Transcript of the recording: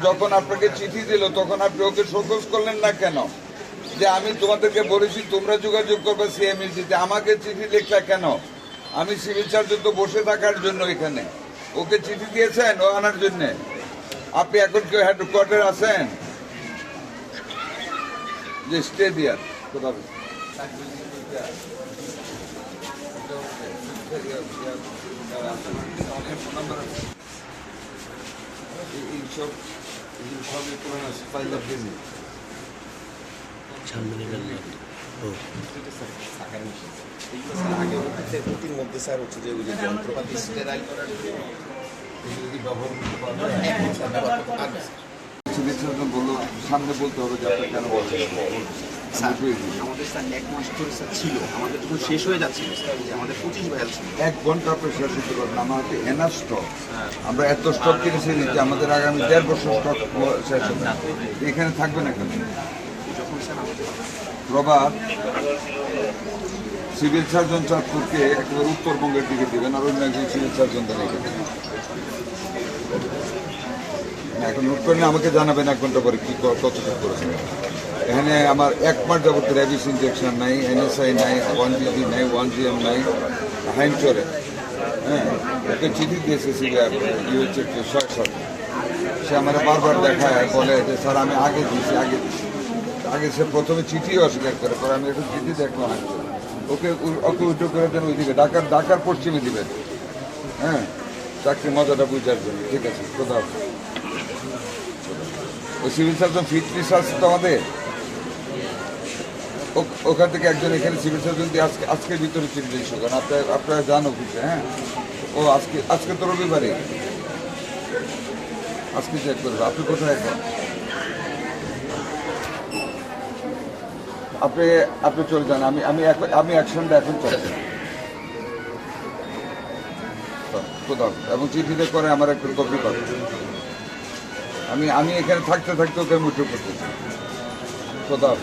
যখন আপনাকে চিঠি দিল তখন আপনি ওকে শোকজ করলেন না কেন? যে আমি তোমাদেরকে বলেছি তোমরা যোগাযোগ করবে সিএমএসডিতে, আমাকে চিঠি লিখলা কেন? আমি সিভিল সার্জন তো বসে থাকার জন্য এখানে, ওকে চিঠি দিয়েছেন ও আনার জন্যে। আপনি এখন কেউ হেডকোয়ার্টার আছেন যে স্টে দিয়ার কোথাও এইসব সবই পুরানো ফাইল অফ বিজনেস। অতির মধ্যে স্যার হচ্ছে যে ওই যে যন্ত্রপাতি স্টেরাইল করার জন্য বললো সামনে বলতে হবে যে আপনি কেন বলছেন। আমাদের স্যার 1 মাস ধরে স্যার ছিল, আমাদের যখন শেষ হয়ে যাচ্ছিল স্যার, যে আমাদের 25 ভাইয়াল ছিল। 1 ঘন্টা আপনি শেষ হতে পারবেন। আমাদের এনার স্টক, আমরা এত স্টক কিনেছি যে আমাদের আগামী 1.5 বছর স্টক শেষ হবে। এখানে থাকবে না কেন? যখন স্যার আমাদের প্রভাত সিভিল সার্জন চাঁদপুরকে একেবারে উত্তরবঙ্গের দিকে দেবেন, আর অন্য একজন সিভিল সার্জন দেন এখানে। এখন নোট করে আমাকে জানাবেন 1 ঘন্টা পরে কি কতটুকু করেছেন। এখানে আমার 1 মাস যাবত র্যাবিস ইনজেকশন নাই, NSI নাই, 1GG নাই, 1GM নাই, হাইম চলে। হ্যাঁ, ওকে চিঠি দিয়েছে ইউএচএফ 6-7। সে আমার বারবার দেখায়, বলে যে স্যার আমি আগে দিয়েছি, আগে সে প্রথমে চিঠি অস্বীকার করে, পরে আমি একটু চিঠি দেখলাম হাইম চলে। ওকে উল্টো করে দেন ওইদিকে, ঢাকার পশ্চিমে দিবেন। হ্যাঁ, চাকরি মজাটা বুঝার জন্য। ঠিক আছে, কোথাও ওই সিভিল সার্জন ফিটনেস আছে তো আমাদের, ওখান থেকে একজন এখানে সিভিল সার্জন দিয়ে আজকের ভিতরে চিঠি দিয়েছে। কারণ আপনারা যান অফিসে। হ্যাঁ, ও আজকে তো রবিবারে, আজকে চেক করবে। আপনি কোথায় এখন? আপনি চলে যান, আমি অ্যাকশনটা এখন চাচ্ছি কোথাও, এবং চিঠিতে করে আমার একটা কপি পাবে। আমি এখানে থাকতে ওকে মুঠো করতেছি কোথাও।